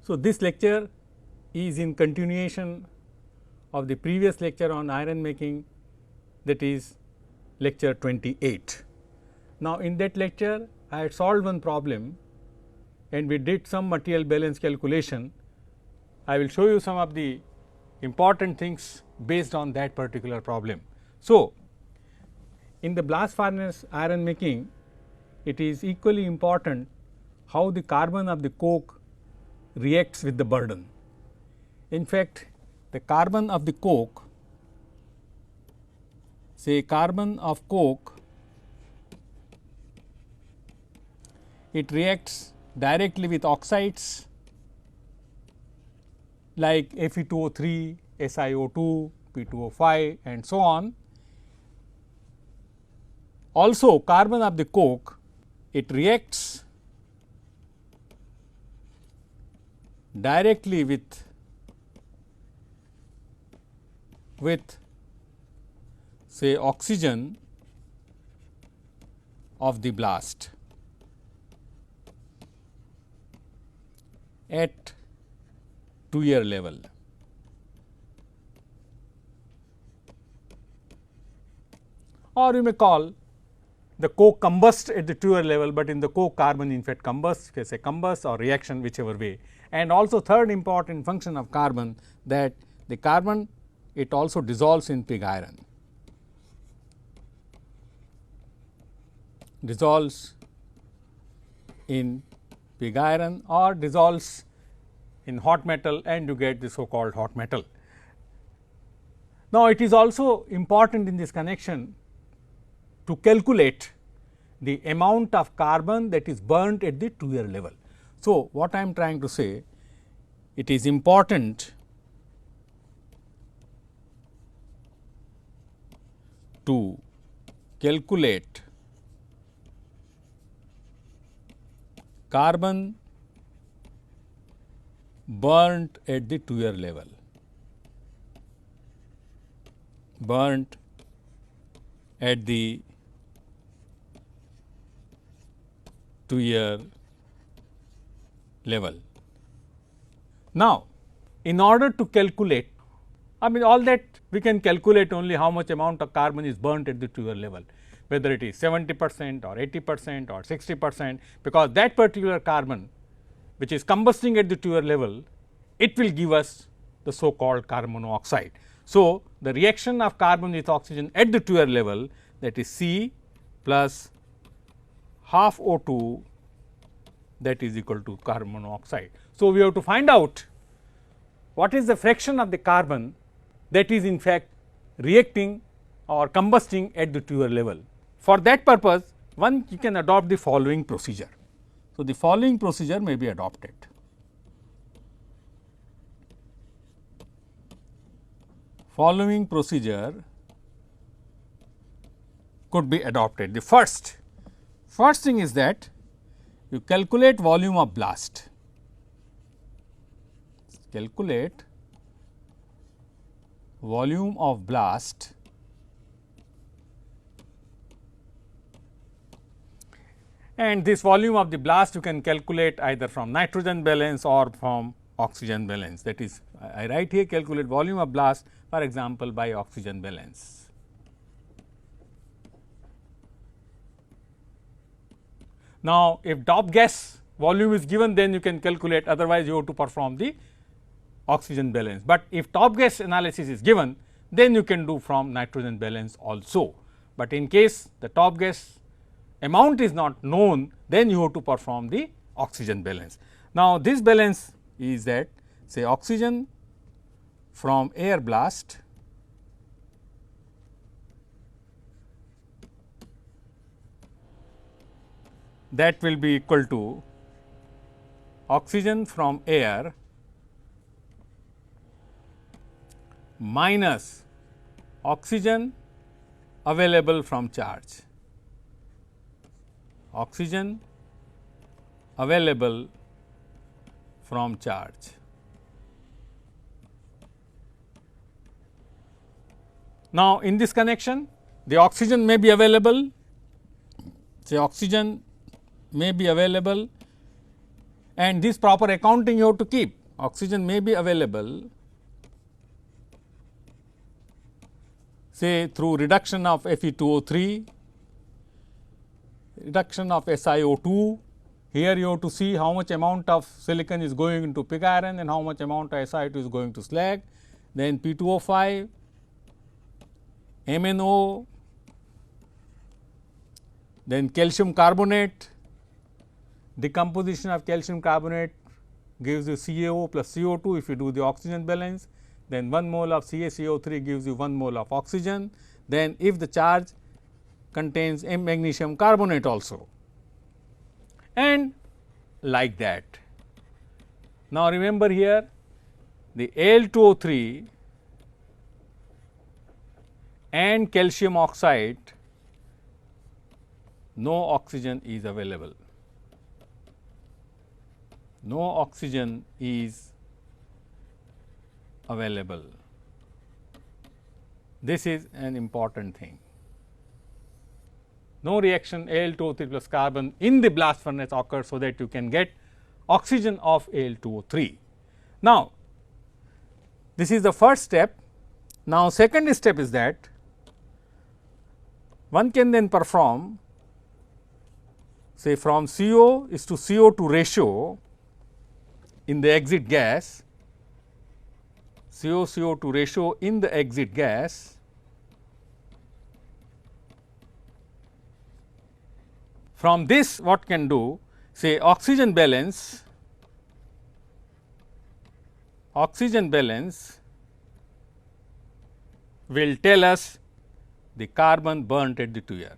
So, this lecture is in continuation of the previous lecture on iron making, that is lecture 28. Now, in that lecture I had solved one problem and we did some material balance calculation. I will show you some of the important things based on that particular problem. So, in the blast furnace iron making, it is equally important how the carbon of the coke reacts with the burden. In fact, the carbon of the coke, say carbon of coke, it reacts directly with oxides like Fe2O3, SiO2, P2O5 and so on. Also, carbon of the coke, it reacts directly with say oxygen of the blast at 2-year level. Or you may call the coke combust at the 2-year level, but in the coke carbon in fact combusts, you can say combust or reaction, whichever way. And also third important function of carbon, that the carbon it also dissolves in pig iron, dissolves in pig iron or dissolves in hot metal, and you get the so called hot metal. Now, it is also important in this connection to calculate the amount of carbon that is burnt at the 2-year level. So, what I am trying to say, it is important to calculate carbon burnt at the 2-year level, burnt at the 2-year level. Now, in order to calculate, I mean all that we can calculate only how much amount of carbon is burnt at the 2-year level, whether it is 70% or 80% or 60%, because that particular carbon which is combusting at the 2-year level, it will give us the so called carbon monoxide. So, the reaction of carbon with oxygen at the 2-year level, that is C plus half O2, that is equal to carbon monoxide. So, we have to find out what is the fraction of the carbon that is in fact reacting or combusting at the 2-year level. For that purpose, one you can adopt the following procedure. So, the following procedure may be adopted. Following procedure could be adopted. The first thing is that you calculate volume of blast, calculate volume of blast and this volume of the blast you can calculate either from nitrogen balance or from oxygen balance. That is, I write here calculate volume of blast, for example, by oxygen balance. Now, if top gas volume is given, then you can calculate, otherwise you have to perform the oxygen balance. But if top gas analysis is given, then you can do from nitrogen balance also. But in case the top gas amount is not known, then you have to perform the oxygen balance. Now, this balance is that say oxygen from air blast that will be equal to oxygen from air minus oxygen available from charge, oxygen available from charge. Now, in this connection the oxygen may be available, say oxygen may be available and this proper accounting you have to keep. Oxygen may be available say through reduction of Fe2O3, reduction of SiO2. Here you have to see how much amount of silicon is going into pig iron and how much amount of SiO2 is going to slag. Then P2O5, MnO, then calcium carbonate. Decomposition of calcium carbonate gives you CaO plus CO2 if you do the oxygen balance. Then 1 mole of CaCO3 gives you 1 mole of oxygen. Then if the charge contains M magnesium carbonate also, and like that. Now, remember here the Al2O3 and calcium oxide, no oxygen is available. No oxygen is available. This is an important thing. No reaction Al2O3 plus carbon in the blast furnace occurs, so that you can get oxygen of Al2O3. Now, this is the first step. Now, second step is that one can then perform, say from CO is to CO2 ratio in the exit gas, CO2 ratio in the exit gas, from this what can do, say oxygen balance will tell us the carbon burnt at the tuer.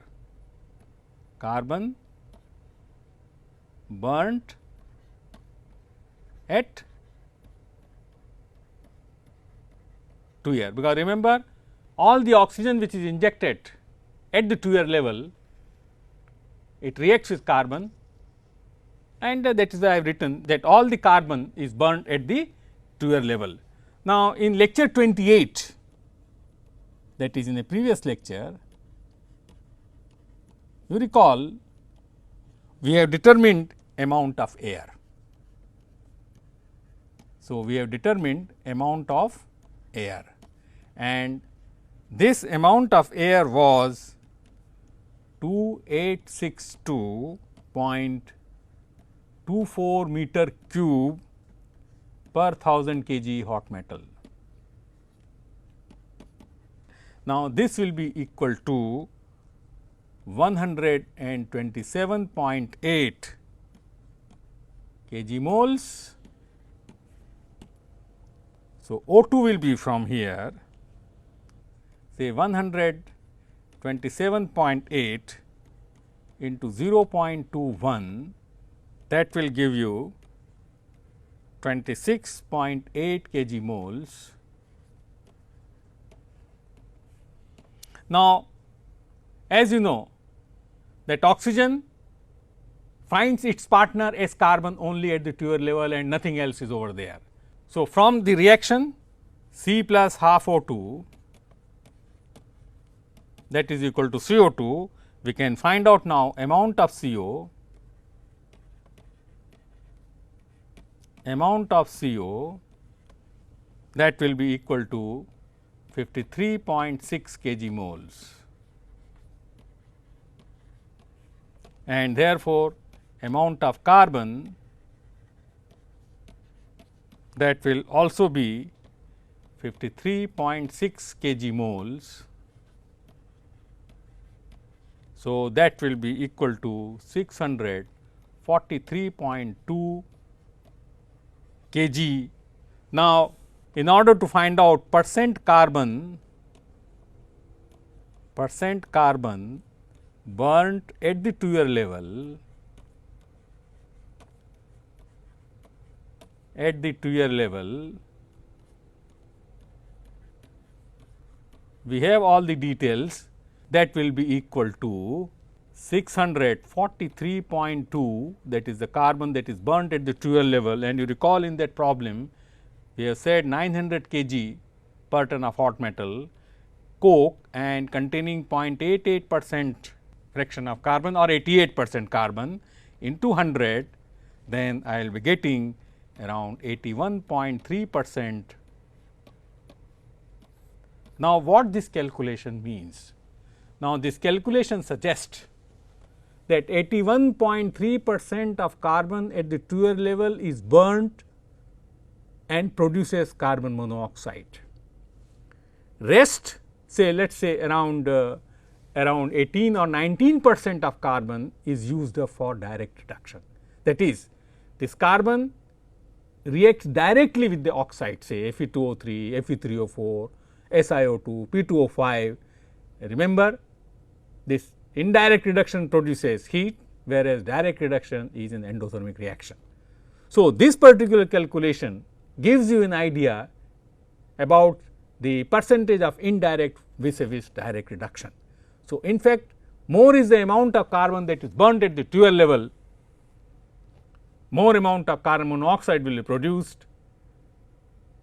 Carbon burnt at tuer, because remember all the oxygen which is injected at the tuer level, it reacts with carbon, and that is why I have written that all the carbon is burnt at the tuer level. Now, in lecture 28, that is in a previous lecture, you recall we have determined amount of air. So, we have determined amount of air, and this amount of air was 2862.24 meter cube per 1000 kg hot metal. Now, this will be equal to 127.8 kg moles. So, O2 will be from here, say 127.8 into 0.21, that will give you 26.8 kg moles. Now, as you know that oxygen finds its partner as carbon only at the tuer level and nothing else is over there. So, from the reaction C plus half O2, that is equal to CO2, we can find out now amount of CO, that will be equal to 53.6 kg moles, and therefore, amount of carbon, that will also be 53.6 kg moles. So, that will be equal to 643.2 kg. Now, in order to find out percent carbon burnt at the tuer level, we have all the details, that will be equal to 643.2, that is the carbon that is burnt at the tuer level, and you recall in that problem we have said 900 kg per ton of hot metal coke and containing 0.88% fraction of carbon or 88% carbon into 100, then I will be getting around 81.3%. Now, what this calculation means? Now, this calculation suggests that 81.3% of carbon at the fuel level is burnt and produces carbon monoxide. Rest, say let us say around 18 or 19% of carbon is used up for direct reduction. That is, this carbon reacts directly with the oxide, say Fe2O3, Fe3O4, SiO2, P2O5. Remember, this indirect reduction produces heat, whereas direct reduction is an endothermic reaction. So, this particular calculation gives you an idea about the percentage of indirect vis-a-vis direct reduction. So, in fact, more is the amount of carbon that is burnt at the fuel level, more amount of carbon monoxide will be produced.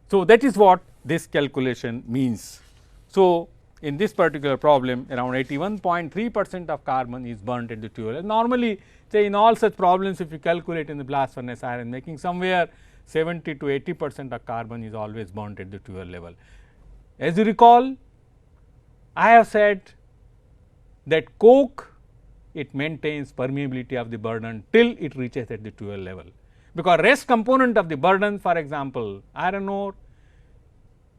So, that is what this calculation means. So, in this particular problem, around 81.3% of carbon is burnt at the fuel. Normally, say in all such problems, if you calculate in the blast furnace iron making, somewhere 70 to 80% of carbon is always burnt at the fuel level. As you recall, I have said that coke, it maintains permeability of the burden till it reaches at the fuel level, because rest component of the burden, for example, iron ore,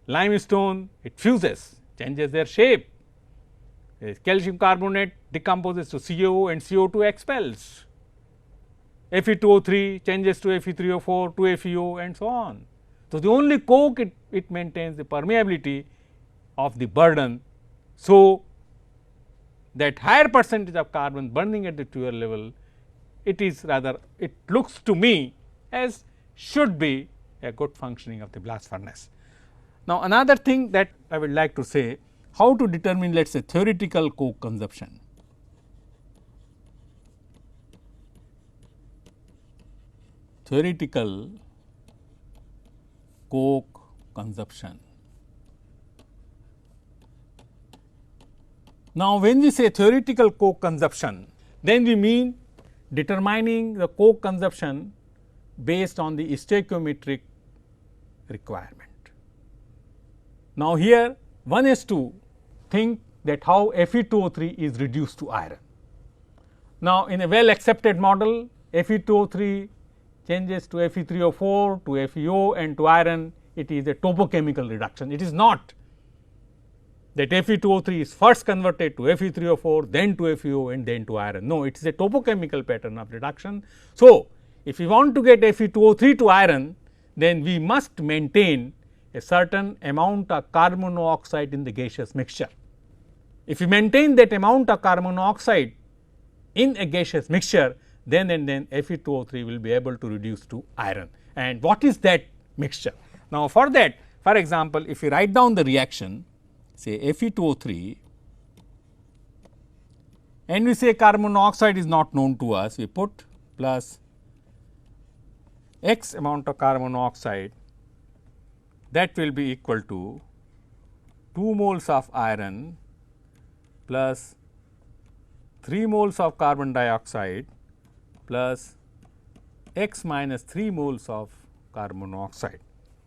limestone, it fuses, changes their shape. Calcium carbonate decomposes to CO and CO2 expels. Fe2O3 changes to Fe3O4 to FeO and so on. So, the only coke it maintains the permeability of the burden. So, that higher percentage of carbon burning at the fuel level, it is rather, it looks to me as should be a good functioning of the blast furnace. Now, another thing that I would like to say, how to determine let us say theoretical coke consumption. Theoretical coke consumption. Now, when we say theoretical coke consumption, then we mean determining the coke consumption based on the stoichiometric requirement. Now, here one has to think that how Fe2O3 is reduced to iron. Now, in a well accepted model, Fe2O3 changes to Fe3O4 to FeO and to iron, it is a topochemical reduction. It is not that Fe2O3 is first converted to Fe3O4, then to FeO and then to iron. No, it is a topochemical pattern of reduction. So, if we want to get Fe2O3 to iron, then we must maintain a certain amount of carbon monoxide in the gaseous mixture. If we maintain that amount of carbon monoxide in a gaseous mixture, then and then Fe2O3 will be able to reduce to iron. And what is that mixture? Now, for that, for example, if we write down the reaction, say Fe2O3, and we say carbon monoxide is not known to us, we put plus X amount of carbon monoxide, that will be equal to 2 moles of iron plus 3 moles of carbon dioxide plus X minus 3 moles of carbon monoxide.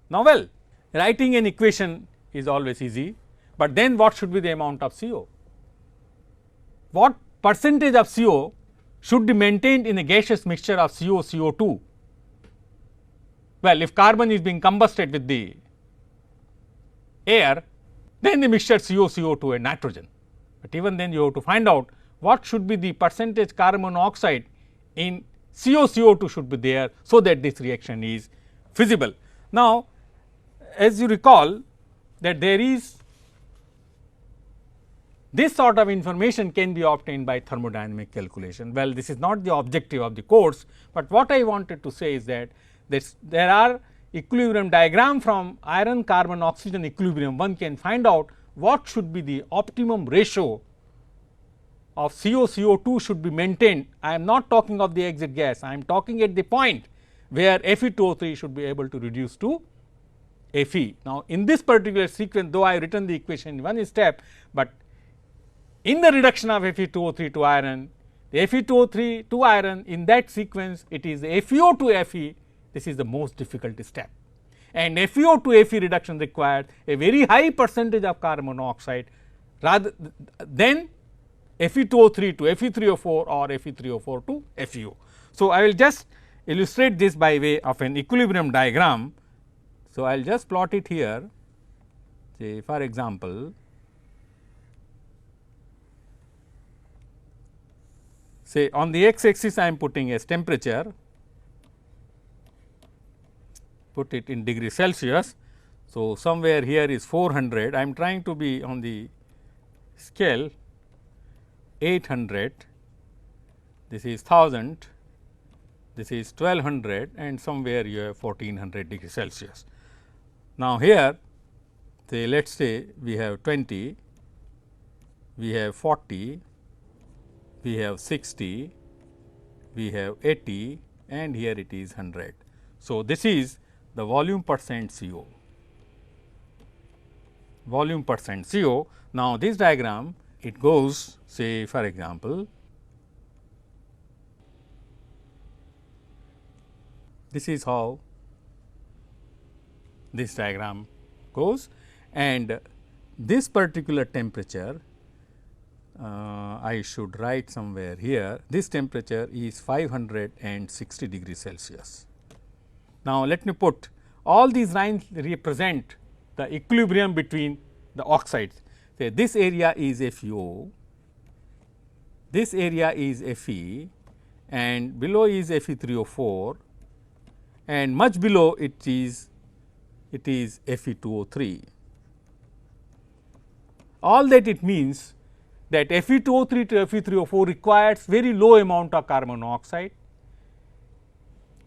Now, well, writing an equation is always easy, but then what should be the amount of CO? What percentage of CO should be maintained in a gaseous mixture of CO, CO2? Well, if carbon is being combusted with the air, then the mixture CO, CO2 and nitrogen. But even then you have to find out what should be the percentage carbon monoxide in CO, CO2 should be there, so that this reaction is feasible. Now, as you recall that there is this sort of information can be obtained by thermodynamic calculation. Well, this is not the objective of the course, but what I wanted to say is that there are equilibrium diagram from iron carbon oxygen equilibrium. One can find out what should be the optimum ratio of CO, CO2 should be maintained. I am not talking of the exit gas, I am talking at the point where Fe2O3 should be able to reduce to Fe. Now, in this particular sequence, though I have written the equation in one step, but in the reduction of Fe2O3 to iron, the Fe2O3 to iron, in that sequence it is FeO to Fe, this is the most difficult step, and FeO to Fe reduction requires a very high percentage of carbon monoxide rather than Fe2O3 to Fe3O4 or Fe3O4 to FeO. So, I will just illustrate this by way of an equilibrium diagram. So, I will just plot it here, say for example, say on the x axis I am putting as temperature, put it in degree Celsius. So, somewhere here is 400, I am trying to be on the scale 800, this is 1000, this is 1200 and somewhere you have 1400 degree Celsius. Now, here say let us say we have 20, we have 40, we have 60, we have 80 and here it is 100. So, this is the volume percent CO, volume percent CO. Now, this diagram it goes say for example, this is how this diagram goes, and this particular temperature I should write somewhere here, this temperature is 560 degrees Celsius. Now, let me put all these lines represent the equilibrium between the oxides. Say this area is FeO, this area is Fe and below is Fe3O4 and much below it is Fe2O3. All that it means that Fe2O3 to Fe3O4 requires very low amount of carbon monoxide,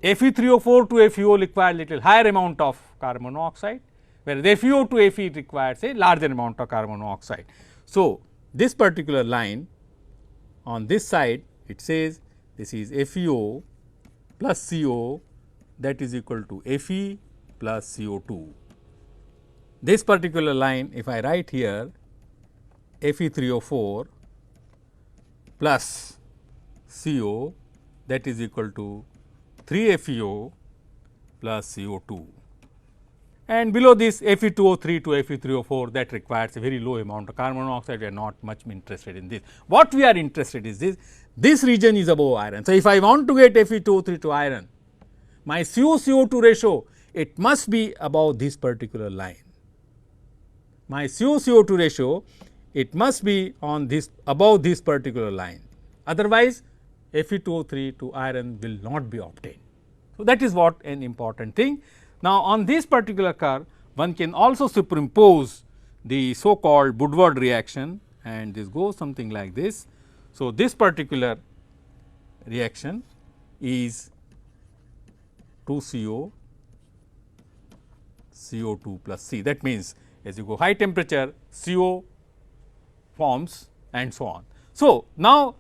Fe3O4 to FeO requires little higher amount of carbon monoxide, whereas FeO to Fe requires a larger amount of carbon monoxide. So, this particular line on this side it says this is FeO plus CO, that is equal to Fe plus CO2. This particular line if I write here Fe3O4 plus CO, that is equal to 3 FeO plus CO2, and below this Fe2O3 to Fe3O4 that requires a very low amount of carbon monoxide. We are not much interested in this. What we are interested is this region is above iron. So, if I want to get Fe2O3 to iron, my CO-CO2 ratio it must be above this particular line. My CO-CO2 ratio it must be on this above this particular line, otherwise Fe2O3 to iron will not be obtained. So, that is what an important thing. Now, on this particular curve one can also superimpose the so called Woodward reaction and this goes something like this. So, this particular reaction is 2CO, CO2 plus C, that means as you go high temperature CO forms and so on. So, now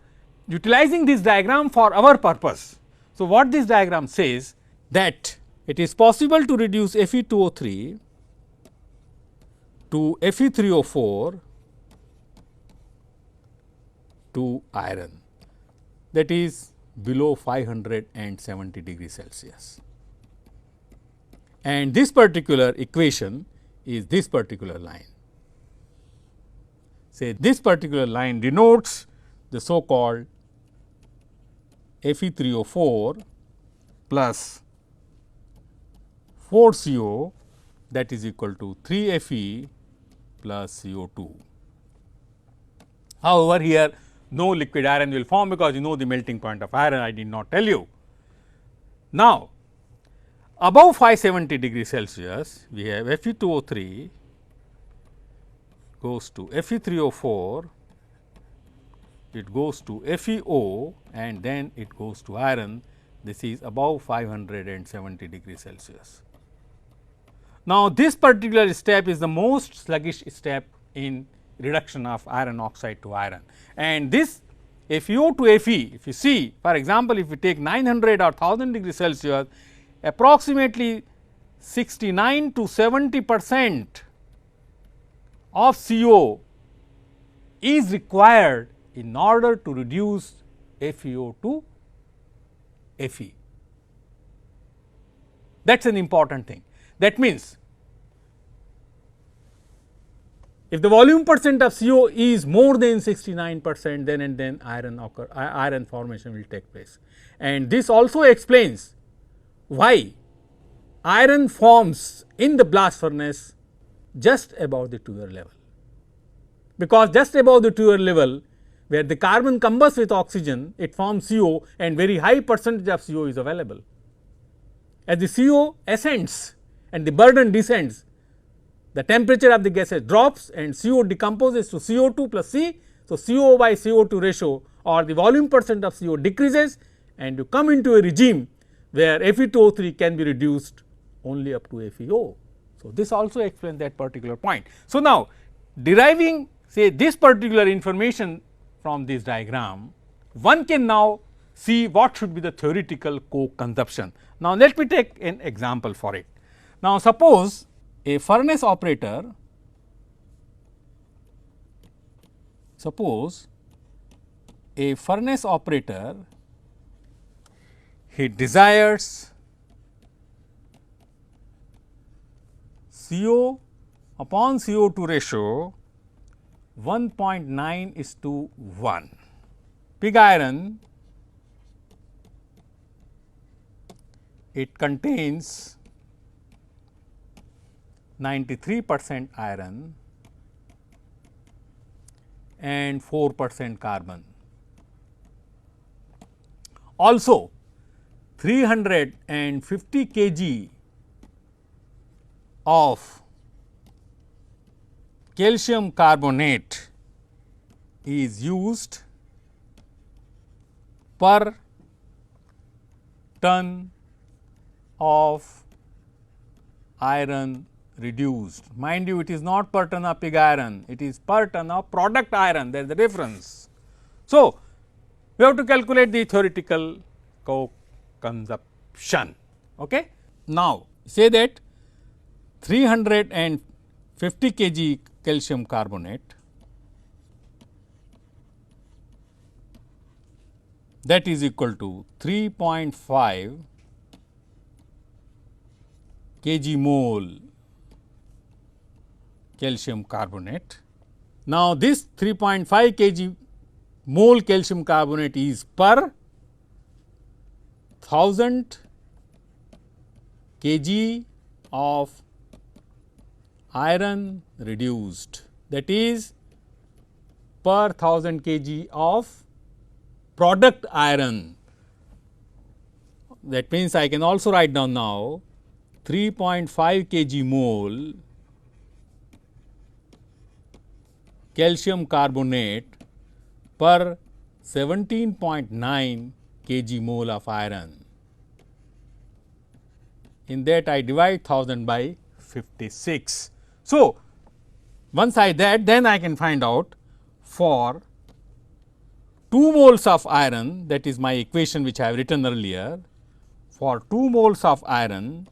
utilizing this diagram for our purpose. So, what this diagram says that it is possible to reduce Fe2O3 to Fe3O4 to iron, that is below 570 degrees Celsius, and this particular equation is this particular line. Say this particular line denotes the so called Fe3O4 plus 4 CO, that is equal to 3 Fe plus CO2. However, here no liquid iron will form because you know the melting point of iron, I did not tell you. Now, above 570 degrees Celsius we have Fe2O3 goes to Fe3O4, it goes to FeO and then it goes to iron. This is above 570 degrees Celsius. Now, this particular step is the most sluggish step in reduction of iron oxide to iron, and this FeO to Fe, if you see for example, if you take 900 or 1000 degrees Celsius, approximately 69 to 70% of CO is required in order to reduce FeO to Fe. That is an important thing. That means, if the volume percent of CO is more than 69%, then and then iron formation will take place. And this also explains why iron forms in the blast furnace just above the Tuer level, because just above the Tuer level, where the carbon combusts with oxygen, it forms CO and very high percentage of CO is available. As the CO ascends and the burden descends, the temperature of the gases drops and CO decomposes to CO2 plus C. So, CO by CO2 ratio or the volume percent of CO decreases, and you come into a regime where Fe2O3 can be reduced only up to FeO. So, this also explains that particular point. So, now deriving say this particular information from this diagram, one can now see what should be the theoretical coke consumption. Now, let me take an example for it. Now, suppose a furnace operator, he desires CO upon CO2 ratio 1.9:1. Pig iron, it contains 93% iron and 4% carbon. Also 350 kg of calcium carbonate is used per ton of iron reduced. Mind you, it is not per ton of pig iron, it is per ton of product iron, there is the difference. So, we have to calculate the theoretical coke consumption. Okay? Now, say that 350 kg calcium carbonate, that is equal to 3.5 kg mole calcium carbonate. Now, this 3.5 kg mole calcium carbonate is per 1000 kg of iron reduced, that is per 1000 kg of product iron. That means, I can also write down now 3.5 kg mole calcium carbonate per 17.9 kg mole of iron. In that, I divide 1000 by 56. So, once I that, then I can find out for 2 moles of iron, that is my equation which I have written earlier. For 2 moles of iron,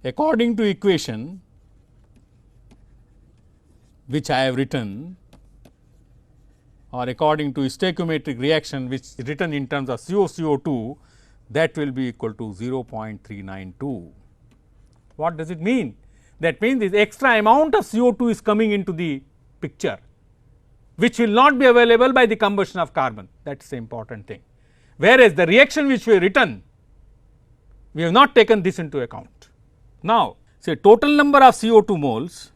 according to equation which I have written, or according to stoichiometric reaction which is written in terms of CO2, that will be equal to 0.392. What does it mean? That means, this extra amount of CO2 is coming into the picture, which will not be available by the combustion of carbon. That is the important thing. Whereas, the reaction which we have written, we have not taken this into account. Now, say total number of CO2 moles,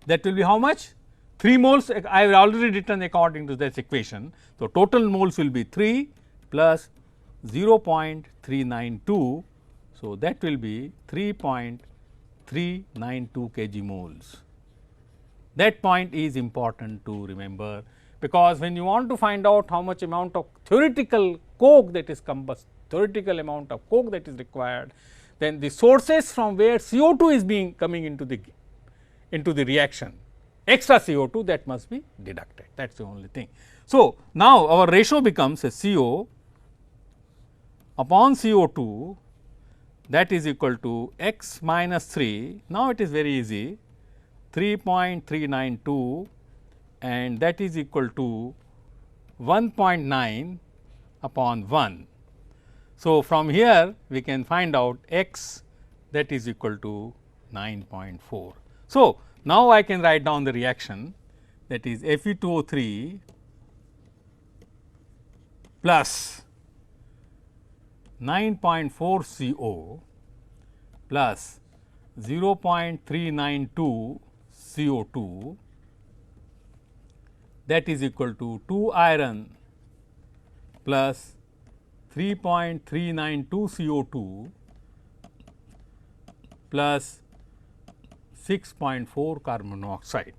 that will be how much? 3 moles, I have already written according to this equation. So, total moles will be 3 plus 0.392. So, that will be 3.392 kg moles. That point is important to remember, because when you want to find out how much amount of theoretical coke that is theoretical amount of coke that is required, then the sources from where CO2 is being coming into the reaction, extra CO2, that must be deducted. That is the only thing. So, now our ratio becomes a CO upon CO2 that is equal to x minus 3. Now, it is very easy 3.392 and that is equal to 1.9 upon 1. So, from here we can find out x that is equal to 9.4. So, now I can write down the reaction, that is Fe2O3 plus 9.4 CO plus 0.392 CO2, that is equal to 2 iron plus 3.392 CO2 plus 6.4 carbon monoxide.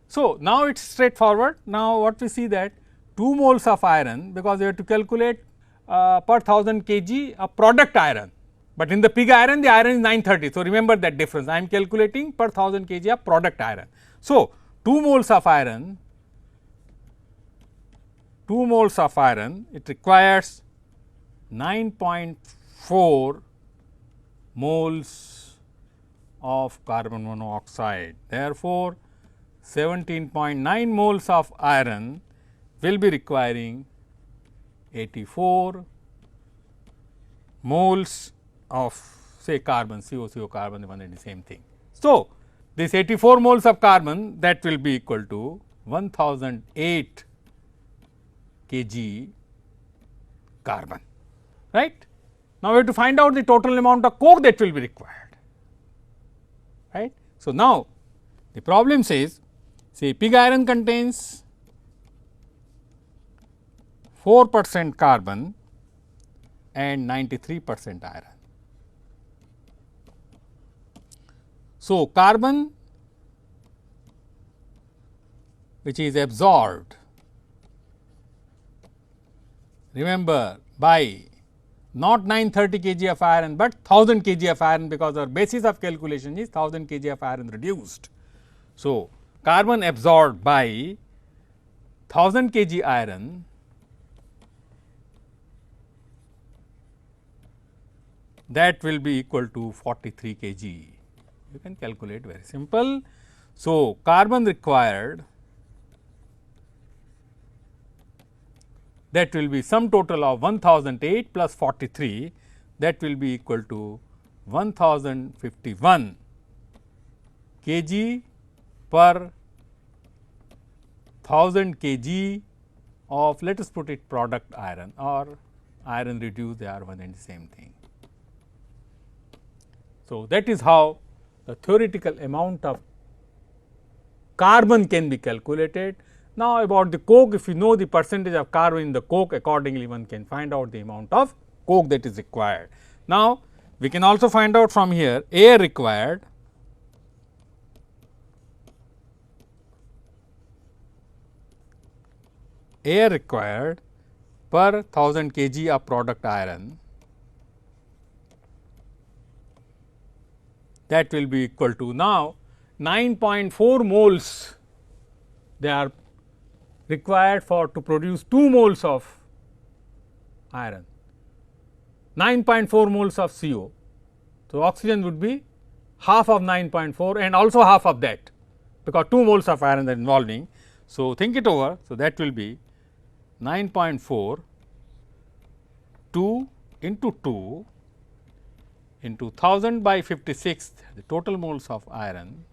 So, now it is straightforward. Now, what we see that 2 moles of iron, because we have to calculate per 1000 kg of product iron, but in the pig iron the iron is 930. So, remember that difference, I am calculating per 1000 kg of product iron. So, 2 moles of iron, it requires 9.4 moles of carbon monoxide. Therefore, 17.9 moles of iron will be requiring 84 moles of say carbon, CO carbon, one and the same thing. So, this 84 moles of carbon, that will be equal to 1008 kg carbon, right. Now, we have to find out the total amount of coke that will be required, right. So, now the problem says, say pig iron contains 4% carbon and 93% iron. So, carbon which is absorbed, remember, by not 930 kg of iron, but 1000 kg of iron, because our basis of calculation is 1000 kg of iron reduced. So, carbon absorbed by 1000 kg iron that will be equal to 43 kg. You can calculate, very simple. So, carbon required, that will be sum total of 1008 plus 43, that will be equal to 1051 kg per 1000 kg of, let us put it, product iron or iron reduced, they are one and the same thing. So, that is how the theoretical amount of carbon can be calculated. Now, about the coke, if you know the percentage of carbon in the coke, accordingly one can find out the amount of coke that is required. Now, we can also find out from here air required, per 1000 kg of product iron, that will be equal to, now 9.4 moles they are required for to produce 2 moles of iron, 9.4 moles of CO. So, oxygen would be half of 9.4 and also half of that, because 2 moles of iron are involving. So, think it over. So, that will be 9.4 2 into 2 into 1000 by 56, the total moles of iron,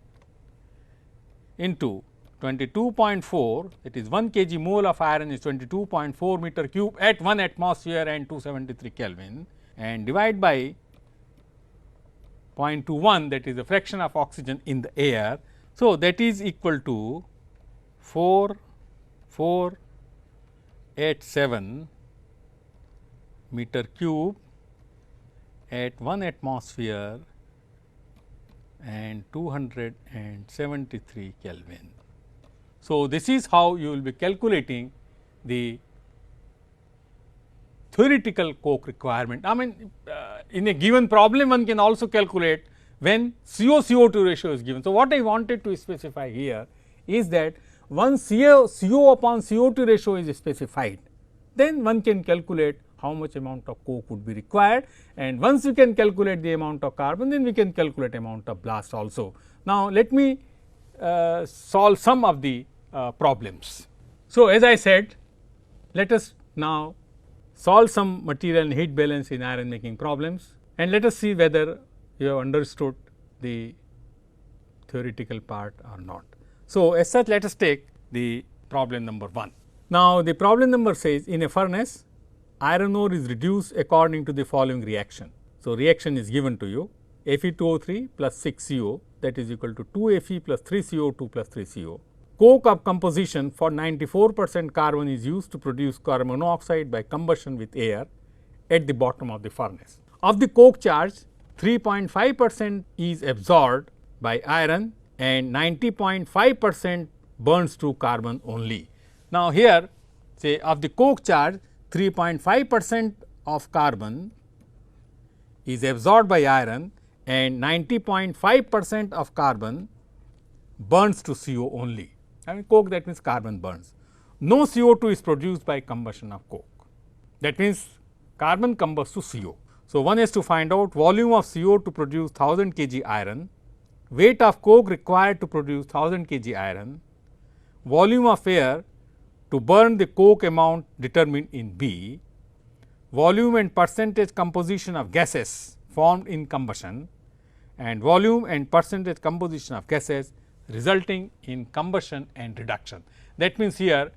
into 22.4, it is 1 kg mole of iron is 22.4 meter cube at 1 atmosphere and 273 Kelvin, and divide by 0.21, that is the fraction of oxygen in the air. So, that is equal to 4487 meter cube at 1 atmosphere and 273 Kelvin. So, this is how you will be calculating the theoretical coke requirement. I mean, in a given problem one can also calculate when CO-CO2 ratio is given. So, what I wanted to specify here is that once CO upon CO2 ratio is specified, then one can calculate how much amount of coke would be required, and once we can calculate the amount of carbon, then we can calculate amount of blast also. Now, let me solve some of the problems. So, as I said, let us now solve some material and heat balance in iron making problems, and let us see whether you have understood the theoretical part or not. So, as such, let us take the problem number 1. Now, the problem number says, in a furnace, iron ore is reduced according to the following reaction. So, reaction is given to you, Fe2O3 plus 6 CO, that is equal to 2 Fe plus 3 CO2 plus 3 CO. Coke of composition for 94% carbon is used to produce carbon monoxide by combustion with air at the bottom of the furnace. Of the coke charge, 3.5% is absorbed by iron and 90.5% burns through carbon only. Now, here say of the coke charge, 3.5% of carbon is absorbed by iron and 90.5% of carbon burns to CO only. I mean coke, that means carbon burns. No CO2 is produced by combustion of coke. That means carbon combusts to CO. So, one has to find out volume of CO to produce 1000 kg iron, weight of coke required to produce 1000 kg iron, volume of air to burn the coke amount determined in B, volume and percentage composition of gases formed in combustion, and volume and percentage composition of gases resulting in combustion and reduction. That means, here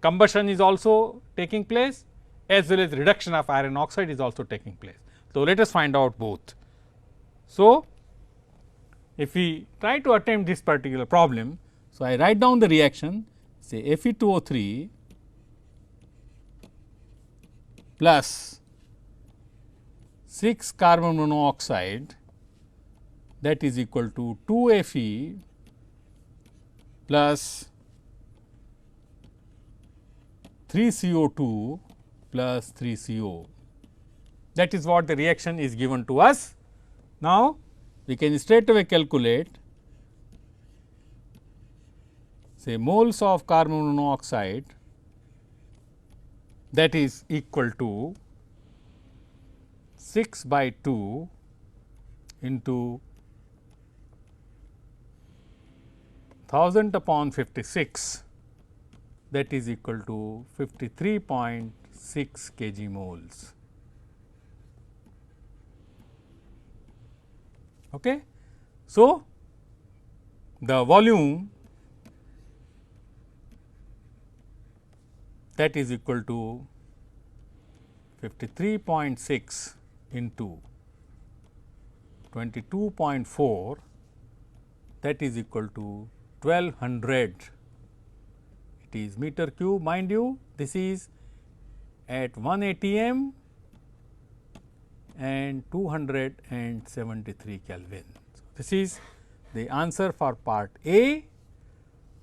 combustion is also taking place as well as reduction of iron oxide is also taking place. So, let us find out both. So, if we try to attempt this particular problem, so I write down the reaction, say Fe2O3 plus 6 carbon monoxide, that is equal to 2 Fe plus 3 CO2 plus 3 CO. That is what the reaction is given to us. Now, we can straight away calculate, say moles of carbon monoxide, that is equal to 6 by 2 into 1000 upon 56, that is equal to 53.6 kg moles. Okay. So, the volume, that is equal to 53.6 into 22.4, that is equal to 1200. It is meter cube. Mind you, this is at 1 atm and 273 Kelvin. So, this is the answer for part A.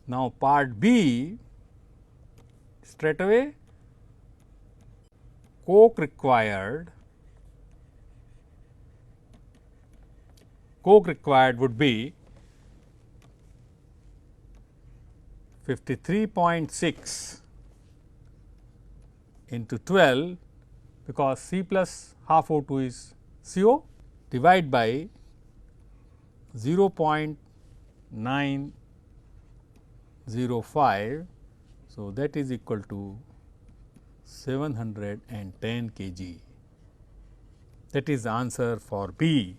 Now, part B, straight away coke required would be 53.6 into 12, because C plus half O2 is CO, divide by 0.905. So, that is equal to 710 kg. That is the answer for B.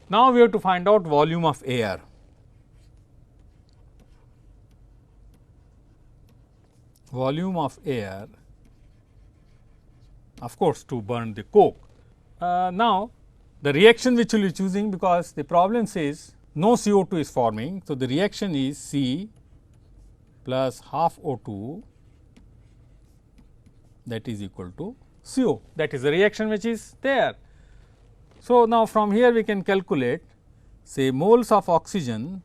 Now, we have to find out volume of air. Volume of air, of course, to burn the coke. Now, the reaction which we will be choosing, because the problem says no CO2 is forming. So, the reaction is C plus half O2, that is equal to CO. That is the reaction which is there. So, now from here we can calculate, say moles of oxygen,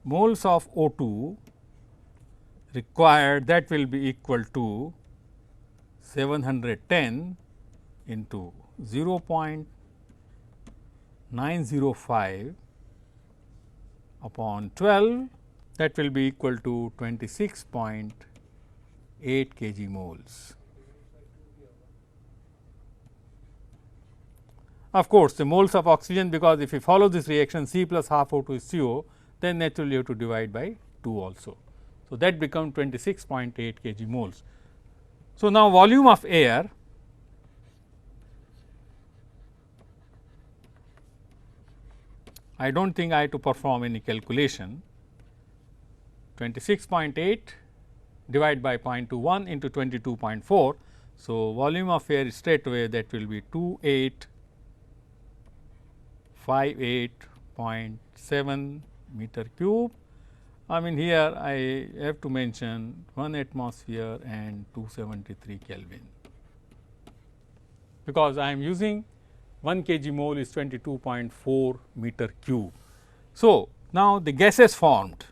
moles of O2 required, that will be equal to 710 into 0.905 upon 12, that will be equal to 26.8 kg moles. Of course, the moles of oxygen, because if you follow this reaction C plus half O2 is CO, then naturally you have to divide by 2 also. So, that becomes 26.8 kg moles. So, now volume of air I do not think I have to perform any calculation. 26.8 divided by 0.21 into 22.4. So, volume of air straight away that will be 2858.7 meter cube. I mean here I have to mention 1 atmosphere and 273 Kelvin, because I am using 1 kg mole is 22.4 meter cube. So, now the gases formed,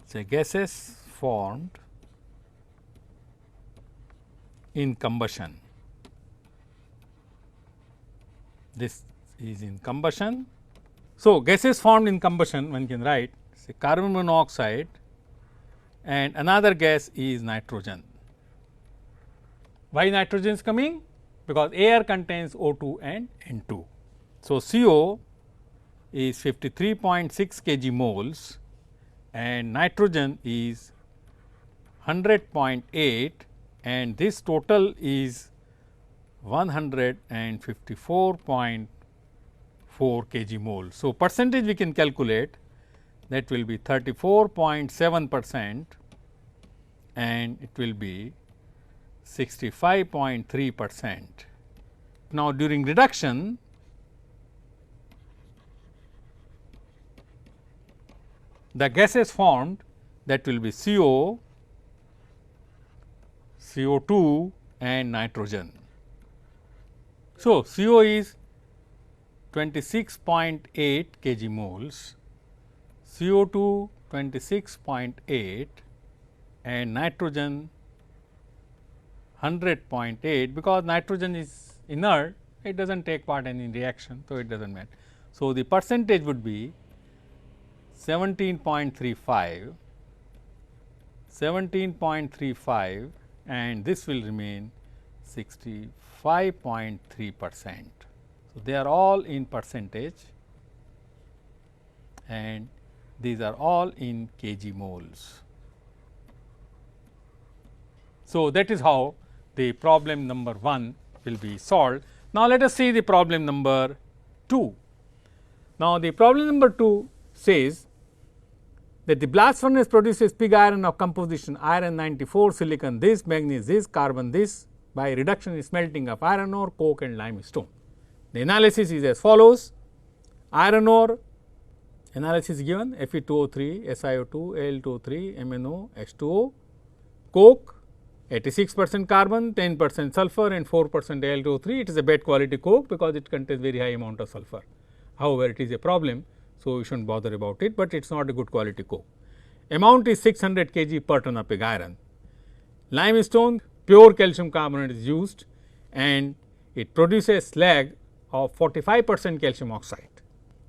say gases formed in combustion. This is in combustion. So, gases formed in combustion one can write say carbon monoxide and another gas is nitrogen. Why nitrogen is coming? Because air contains O2 and N2. So, CO is 53.6 kg moles and nitrogen is 100.8 and this total is 154.4 kg mole. So, percentage we can calculate, that will be 34.7% and it will be 65.3%. Now, during reduction the gases formed, that will be CO, CO2 and nitrogen. So, CO is 26.8 kg moles, CO2 26.8 and nitrogen 100.8, because nitrogen is inert, it does not take part in any reaction. So, it does not matter. So, the percentage would be 17.35, 17.35 and this will remain 65.3%. So, they are all in percentage and these are all in kg moles. So, that is how the problem number 1 will be solved. Now, let us see the problem number 2. Now, the problem number 2 says that the blast furnace produces pig iron of composition iron 94, silicon this, manganese this, carbon this by reduction in smelting of iron ore, coke and limestone. The analysis is as follows: iron ore analysis given Fe2O3, SiO2, Al2O3, MnO, H2O, coke 86% carbon, 10% sulfur and 4% Al2O3. It is a bad quality coke because it contains very high amount of sulfur. However, it is a problem, so you should not bother about it, but it is not a good quality coke. Amount is 600 kg per ton of pig iron. Limestone, pure calcium carbonate is used and it produces slag of 45% calcium oxide.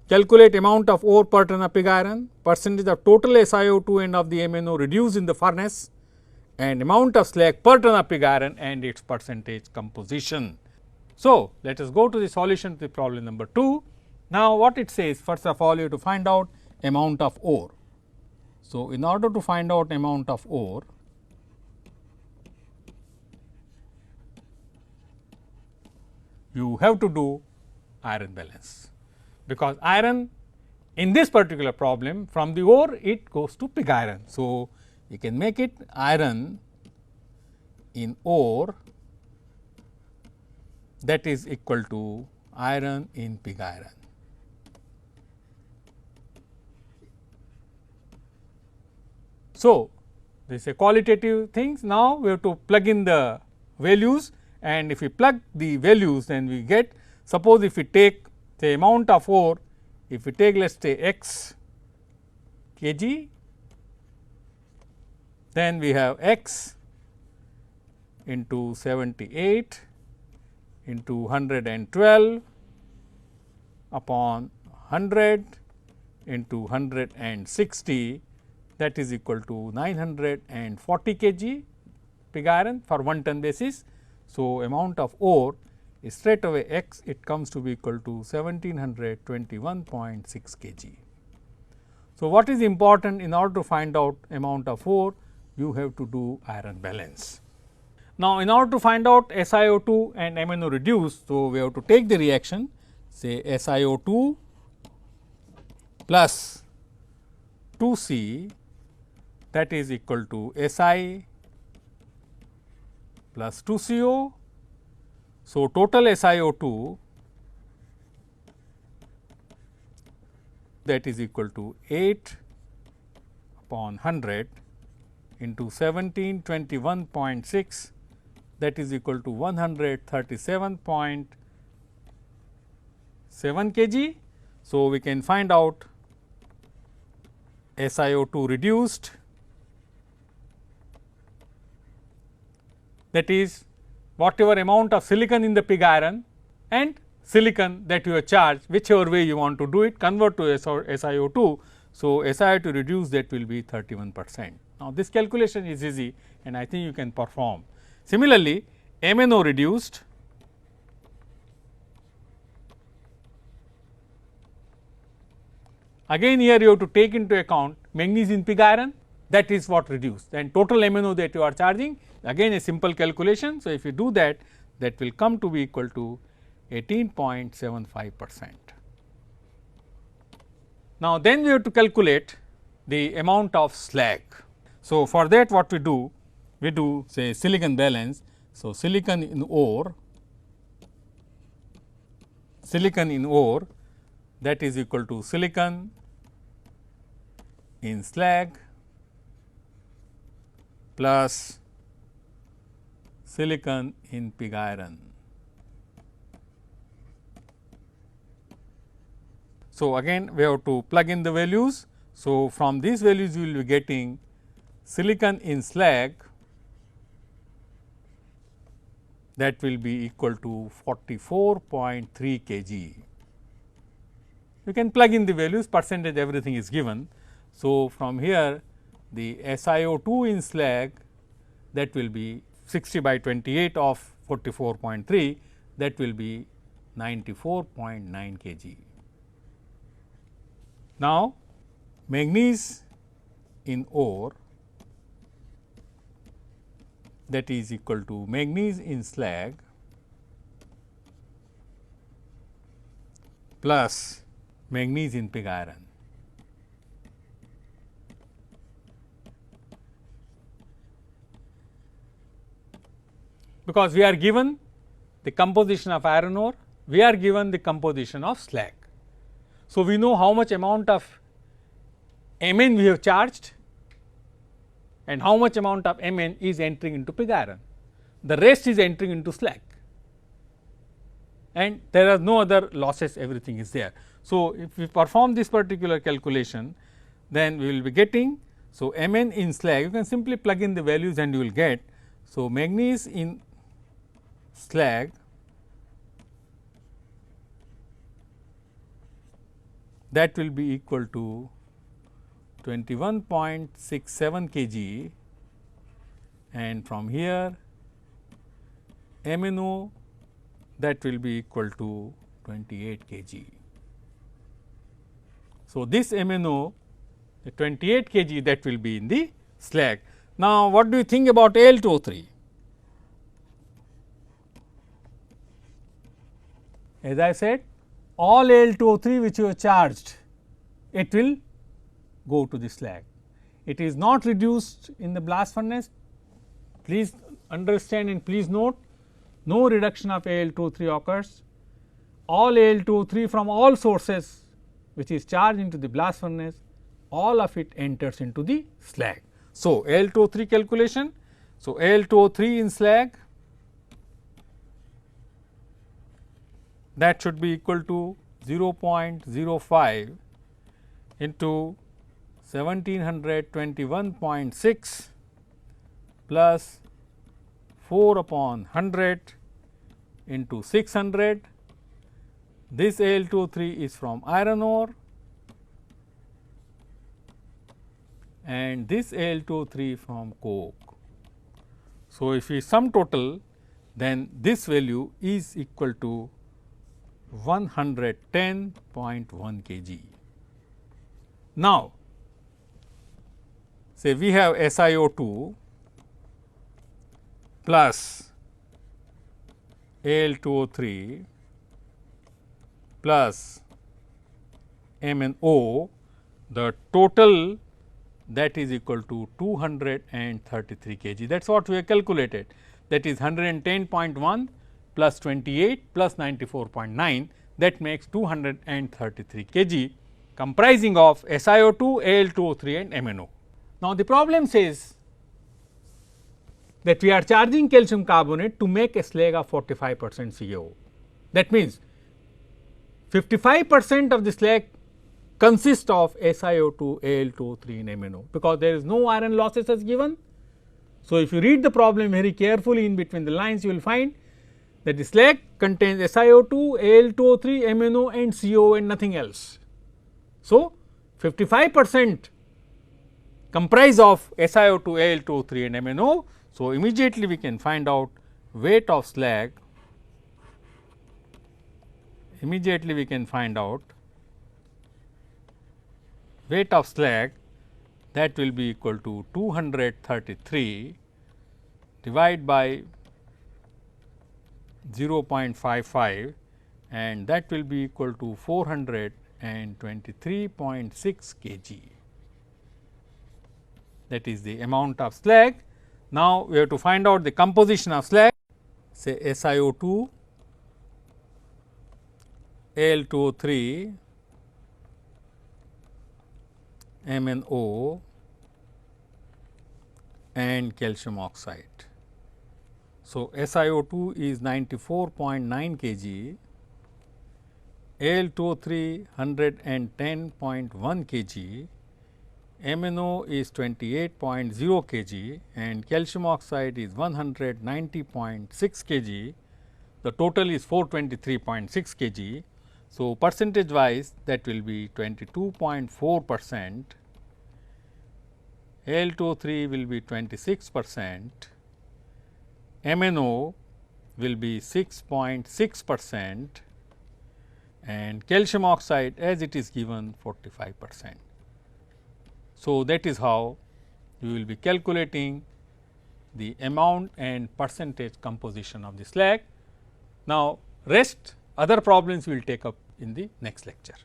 Calculate amount of ore per ton of pig iron, percentage of total SiO2 and of the MnO reduced in the furnace and amount of slag per ton of pig iron and its percentage composition. So, let us go to the solution to the problem number 2. Now, what it says, first of all you have to find out amount of ore. So, in order to find out amount of ore, you have to do iron balance, because iron in this particular problem from the ore it goes to pig iron. So, you can make it iron in ore that is equal to iron in pig iron. So, this is a qualitative things. Now, we have to plug in the values, and if we plug the values then we get, suppose if we take the amount of ore, if we take let us say x kg, then we have x into 78 into 112 upon 100 into 160 that is equal to 940 kg pig iron for 1 ton basis. So, amount of ore is straight away x, it comes to be equal to 1721.6 kg. So, what is important in order to find out amount of ore, you have to do iron balance. Now, in order to find out SiO2 and MnO reduced, so we have to take the reaction, say SiO2 plus 2C, that is equal to Si plus 2CO. So, total SiO2 that is equal to 8 upon 100 into 1721.6, that is equal to 137.7 kg. So, we can find out SiO2 reduced, that is whatever amount of silicon in the pig iron and silicon that you have charged, whichever way you want to do it, convert to SiO2. So, SiO2 reduced, that will be 31%. Now, this calculation is easy and I think you can perform. Similarly, MnO reduced, again here you have to take into account manganese in pig iron, that is what reduced, and total MnO that you are charging, again a simple calculation. So, if you do that, that will come to be equal to 18.75%. Now, then we have to calculate the amount of slag. So, for that what we do say silicon balance. So, silicon in ore that is equal to silicon in slag plus silicon in pig iron. So, again we have to plug in the values. So, from these values you will be getting silicon in slag, that will be equal to 44.3 kg. You can plug in the values, percentage, everything is given. So, from here the SiO2 in slag, that will be 60 by 28 of 44.3, that will be 94.9 kg. Now, manganese in ore, that is equal to manganese in slag plus manganese in pig iron. Because we are given the composition of iron ore, we are given the composition of slag. So, we know how much amount of Mn we have charged and how much amount of Mn is entering into pig iron. The rest is entering into slag and there are no other losses, everything is there. So, if we perform this particular calculation, then we will be getting. So, Mn in slag, you can simply plug in the values and you will get. So, manganese in slag that will be equal to 21.67 kg, and from here MnO that will be equal to 28 kg. So, this MnO, the 28 kg, that will be in the slag. Now, what do you think about Al2O3? As I said, all Al2O3 which you have charged, it will go to the slag. It is not reduced in the blast furnace. Please understand and please note, no reduction of Al2O3 occurs. All Al2O3 from all sources which is charged into the blast furnace, all of it enters into the slag. So, Al2O3 calculation. So, Al2O3 in slag, that should be equal to 0.05 into 1721.6 plus 4 upon 100 into 600. This Al2O3 is from iron ore and this Al2O3 from coke. So, if we sum total, then this value is equal to 110.1 kg. Now, say we have SiO2 plus Al2O3 plus MnO, the total that is equal to 233 kg. That is what we have calculated, that is 110.1 plus 28 plus 94.9, that makes 233 kg, comprising of SiO2, Al2O3 and MnO. Now, the problem says that we are charging calcium carbonate to make a slag of 45% CaO. That means 55% of the slag consists of SiO2, Al2O3 and MnO, because there is no iron losses as given. So, if you read the problem very carefully in between the lines, you will find that the slag contains SiO2, Al2O3, MnO and CO and nothing else. So, 55% comprise of SiO2, Al2O3 and MnO. So, immediately we can find out weight of slag, that will be equal to 233 divided by 0.55, and that will be equal to 423.6 kg. That is the amount of slag. Now, we have to find out the composition of slag, say SiO2, Al2O3, MnO and calcium oxide. So, SiO2 is 94.9 kg, Al2O3 110.1 kg, MnO is 28.0 kg and calcium oxide is 190.6 kg. The total is 423.6 kg. So, percentage wise that will be 22.4%, Al2O3 will be 26%, MnO will be 6.6% and calcium oxide as it is given 45%. So, that is how you will be calculating the amount and percentage composition of the slag. Now, rest other problems we will take up in the next lecture.